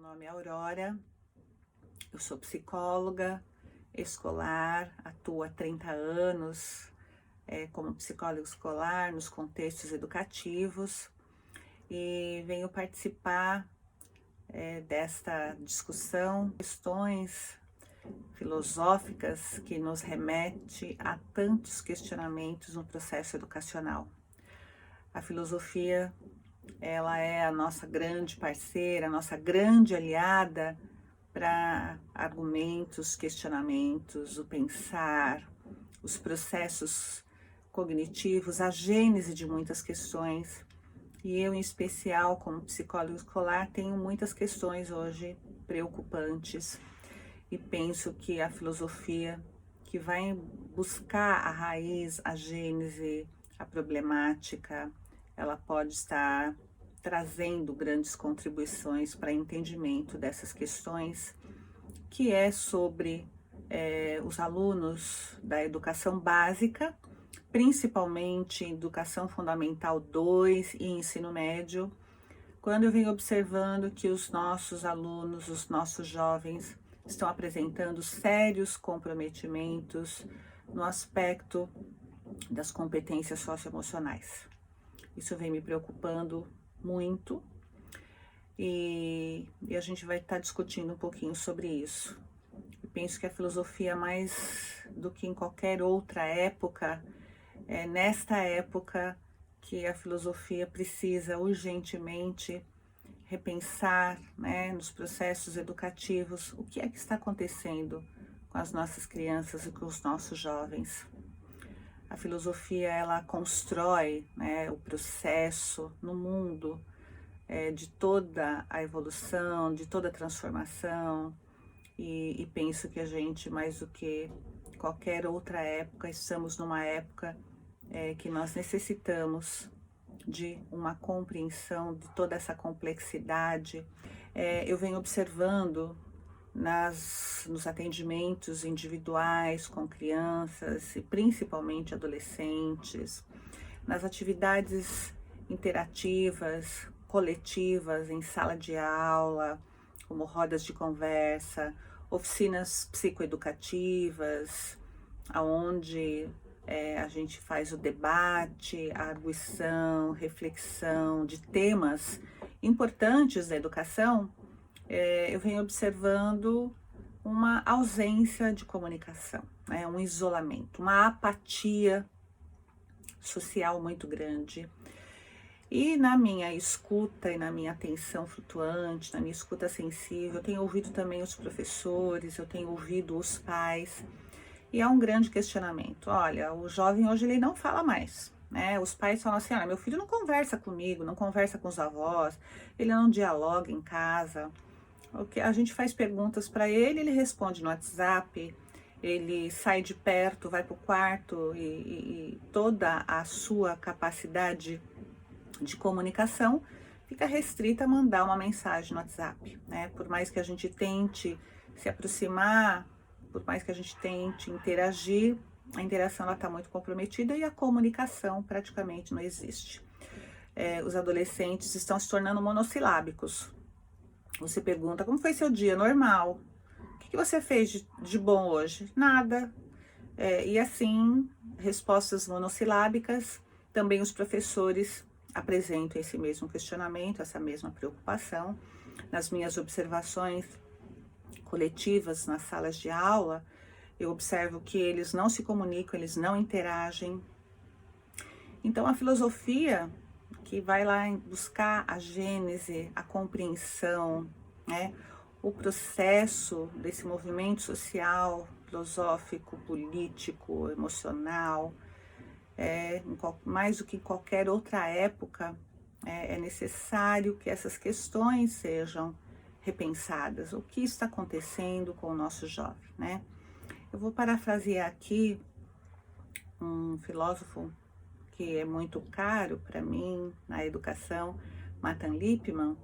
nome é Aurora, eu sou psicóloga escolar, atuo há 30 anos como psicóloga escolar nos contextos educativos e venho participar desta discussão, questões filosóficas que nos remete a tantos questionamentos no processo educacional. A filosofia, ela é a nossa grande parceira, a nossa grande aliada para argumentos, questionamentos, o pensar, os processos cognitivos, a gênese de muitas questões. E eu, em especial, como psicóloga escolar, tenho muitas questões hoje preocupantes e penso que a filosofia que vai buscar a raiz, a gênese, a problemática, ela pode estar trazendo grandes contribuições para entendimento dessas questões, que é sobre os alunos da educação básica, principalmente educação fundamental 2 e ensino médio, quando eu venho observando que os nossos alunos, os nossos jovens, estão apresentando sérios comprometimentos no aspecto das competências socioemocionais. Isso vem me preocupando muito e a gente vai estar discutindo um pouquinho sobre isso. Eu penso que a filosofia, mais do que em qualquer outra época, é nesta época que a filosofia precisa urgentemente repensar, nos processos educativos, o que é que está acontecendo com as nossas crianças e com os nossos jovens. A filosofia, ela constrói o processo no mundo de toda a evolução, de toda a transformação, e penso que a gente, mais do que qualquer outra época, estamos numa época que nós necessitamos de uma compreensão de toda essa complexidade. Eu venho observando nos atendimentos individuais com crianças e principalmente adolescentes, nas atividades interativas, coletivas, em sala de aula, como rodas de conversa, oficinas psicoeducativas, onde a gente faz o debate, a arguição, reflexão de temas importantes da educação. Eu venho observando uma ausência de comunicação, um isolamento, uma apatia social muito grande. E na minha escuta e na minha atenção flutuante, na minha escuta sensível, eu tenho ouvido também os professores, eu tenho ouvido os pais, e há um grande questionamento. Olha, o jovem hoje ele não fala mais, Os pais falam assim, olha, meu filho não conversa comigo, não conversa com os avós, ele não dialoga em casa. A gente faz perguntas para ele, ele responde no WhatsApp, ele sai de perto, vai para o quarto e toda a sua capacidade de comunicação fica restrita a mandar uma mensagem no WhatsApp, Por mais que a gente tente se aproximar, por mais que a gente tente interagir, a interação está muito comprometida e a comunicação praticamente não existe. Os adolescentes estão se tornando monossilábicos. Você pergunta, como foi seu dia? Normal. O que você fez de bom hoje? Nada. E assim, respostas monossilábicas. Também os professores apresentam esse mesmo questionamento, essa mesma preocupação. Nas minhas observações coletivas nas salas de aula, eu observo que eles não se comunicam, eles não interagem. Então a filosofia que vai lá buscar a gênese, a compreensão, o processo desse movimento social, filosófico, político, emocional, mais do que em qualquer outra época, é necessário que essas questões sejam repensadas. O que está acontecendo com o nosso jovem, Eu vou parafrasear aqui um filósofo que é muito caro para mim na educação, Nathan Lippmann,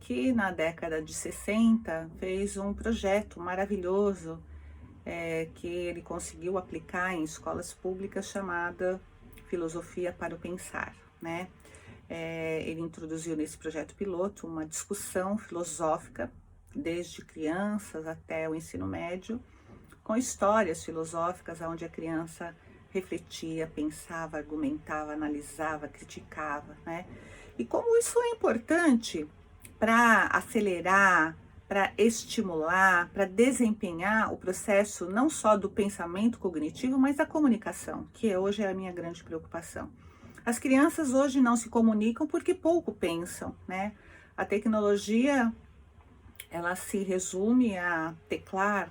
que na década de 60 fez um projeto maravilhoso que ele conseguiu aplicar em escolas públicas chamada Filosofia para o Pensar, Ele introduziu nesse projeto piloto uma discussão filosófica, desde crianças até o ensino médio, com histórias filosóficas onde a criança refletia, pensava, argumentava, analisava, criticava, né? E como isso é importante para acelerar, para estimular, para desempenhar o processo não só do pensamento cognitivo, mas da comunicação, que hoje é a minha grande preocupação. As crianças hoje não se comunicam porque pouco pensam, né? A tecnologia, ela se resume a teclar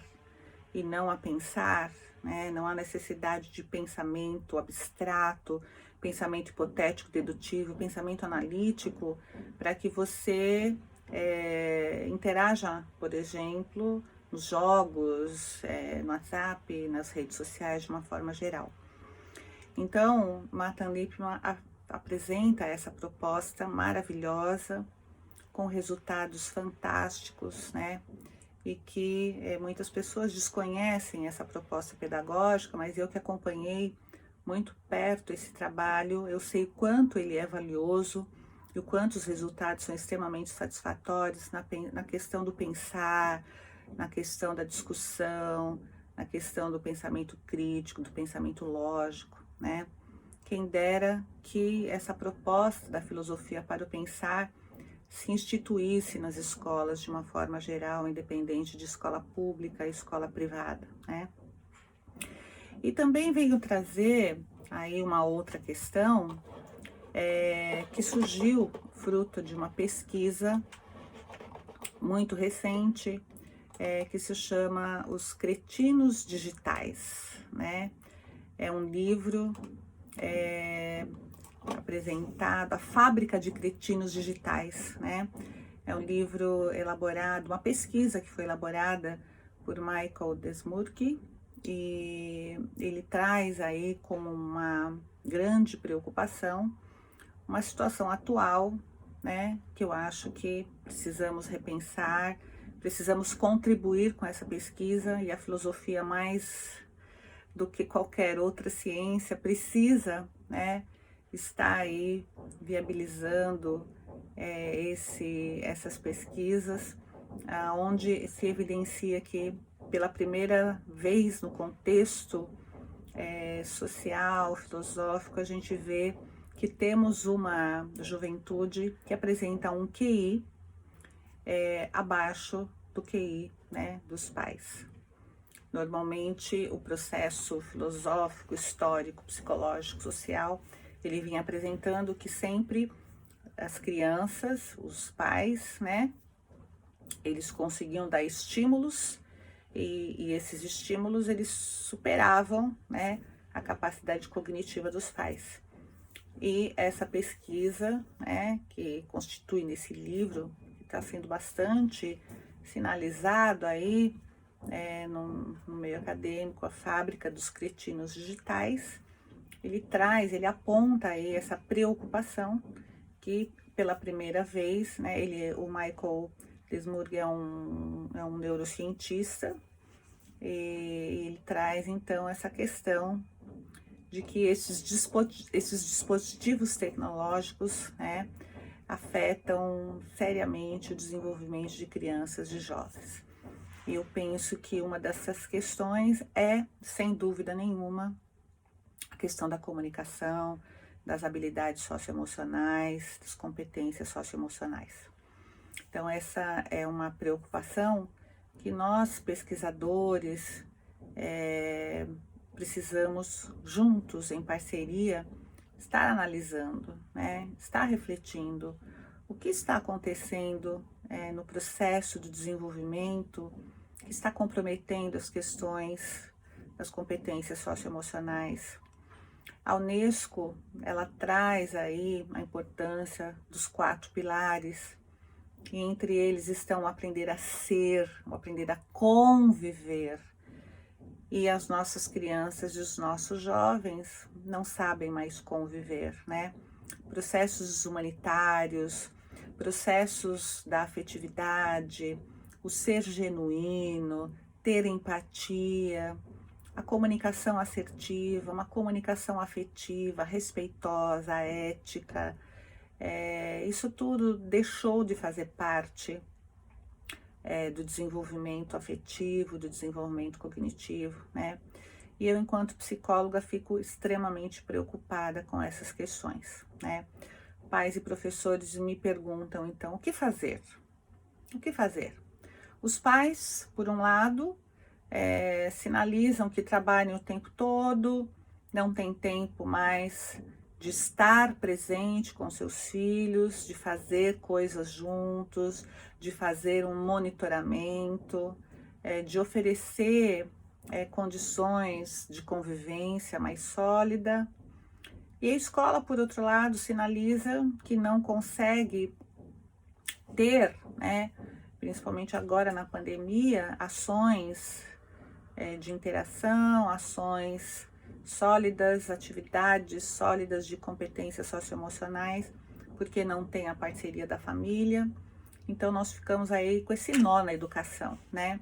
e não a pensar, né? Não há necessidade de pensamento abstrato, pensamento hipotético, dedutivo, pensamento analítico, para que você interaja, por exemplo, nos jogos, no WhatsApp, nas redes sociais, de uma forma geral. Então, Matan Lipman apresenta essa proposta maravilhosa, com resultados fantásticos, né? E que muitas pessoas desconhecem essa proposta pedagógica, mas eu que acompanhei muito perto esse trabalho, eu sei quanto ele é valioso e o quanto os resultados são extremamente satisfatórios na questão do pensar, na questão da discussão, na questão do pensamento crítico, do pensamento lógico, né? Quem dera que essa proposta da filosofia para o pensar se instituísse nas escolas de uma forma geral, independente de escola pública e escola privada, né? E também veio trazer aí uma outra questão que surgiu fruto de uma pesquisa muito recente, que se chama Os Cretinos Digitais, né? É um livro apresentado, A Fábrica de Cretinos Digitais, né? É um livro elaborado, uma pesquisa que foi elaborada por Michael Desmurky, e ele traz aí como uma grande preocupação uma situação atual, né? Que eu acho que precisamos repensar, precisamos contribuir com essa pesquisa, e a filosofia, mais do que qualquer outra ciência, precisa, né, estar aí viabilizando essas pesquisas, onde se evidencia que pela primeira vez no contexto social, filosófico, a gente vê que temos uma juventude que apresenta um QI abaixo do QI, né, dos pais. Normalmente, o processo filosófico, histórico, psicológico, social, ele vinha apresentando que sempre as crianças, os pais, né, eles conseguiam dar estímulos e esses estímulos, eles superavam, né, a capacidade cognitiva dos pais. E essa pesquisa, né, que constitui nesse livro, que está sendo bastante sinalizado aí, no meio acadêmico, A Fábrica dos Cretinos Digitais, ele aponta aí essa preocupação que pela primeira vez, né, o Michael Desmurgy é um neurocientista, e ele traz então essa questão de que esses dispositivos tecnológicos, né, afetam seriamente o desenvolvimento de crianças e jovens. E eu penso que uma dessas questões é, sem dúvida nenhuma, a questão da comunicação, das habilidades socioemocionais, das competências socioemocionais. Então, essa é uma preocupação que nós, pesquisadores, precisamos, juntos, em parceria, estar analisando, né? Estar refletindo o que está acontecendo no processo de desenvolvimento, que está comprometendo as questões das competências socioemocionais. A Unesco, ela traz aí a importância dos 4 pilares, e entre eles estão o aprender a ser, o aprender a conviver. E as nossas crianças e os nossos jovens não sabem mais conviver, né? Processos humanitários, processos da afetividade, o ser genuíno, ter empatia, a comunicação assertiva, uma comunicação afetiva, respeitosa, ética, Isso tudo deixou de fazer parte do desenvolvimento afetivo, do desenvolvimento cognitivo, né? E eu, enquanto psicóloga, fico extremamente preocupada com essas questões, né? Pais e professores me perguntam, então, o que fazer? O que fazer? Os pais, por um lado, sinalizam que trabalham o tempo todo, não tem tempo mais de estar presente com seus filhos, de fazer coisas juntos, de fazer um monitoramento, de oferecer condições de convivência mais sólida. E a escola, por outro lado, sinaliza que não consegue ter, né, principalmente agora na pandemia, ações de interação, ações sólidas, atividades sólidas de competências socioemocionais, porque não tem a parceria da família. Então nós ficamos aí com esse nó na educação, né?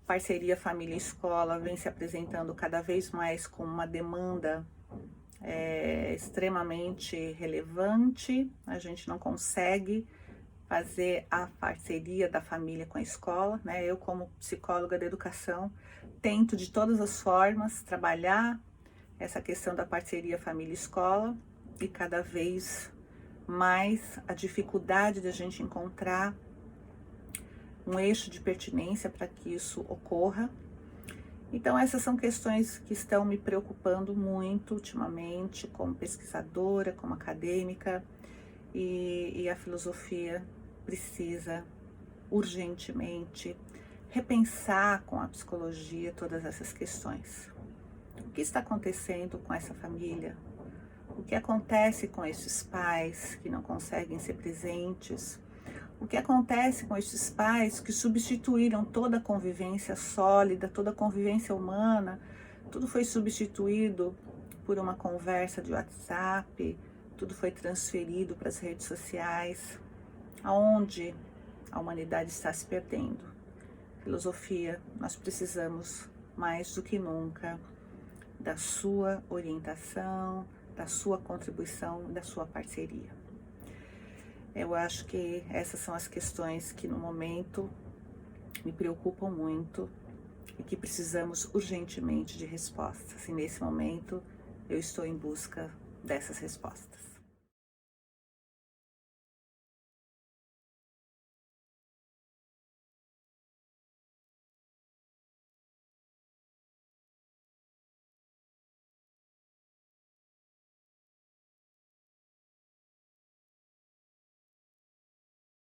Parceria família e escola vem se apresentando cada vez mais como uma demanda extremamente relevante. A gente não consegue fazer a parceria da família com a escola, né? Eu, como psicóloga da educação, tento de todas as formas trabalhar essa questão da parceria família-escola, e cada vez mais a dificuldade de a gente encontrar um eixo de pertinência para que isso ocorra. Então essas são questões que estão me preocupando muito ultimamente, como pesquisadora, como acadêmica, e a filosofia precisa urgentemente repensar com a psicologia todas essas questões. O que está acontecendo com essa família? O que acontece com esses pais que não conseguem ser presentes? O que acontece com esses pais que substituíram toda a convivência sólida, toda a convivência humana? Tudo foi substituído por uma conversa de WhatsApp, tudo foi transferido para as redes sociais, aonde a humanidade está se perdendo. Filosofia, nós precisamos mais do que nunca da sua orientação, da sua contribuição, da sua parceria. Eu acho que essas são as questões que no momento me preocupam muito e que precisamos urgentemente de respostas. E nesse momento eu estou em busca dessas respostas.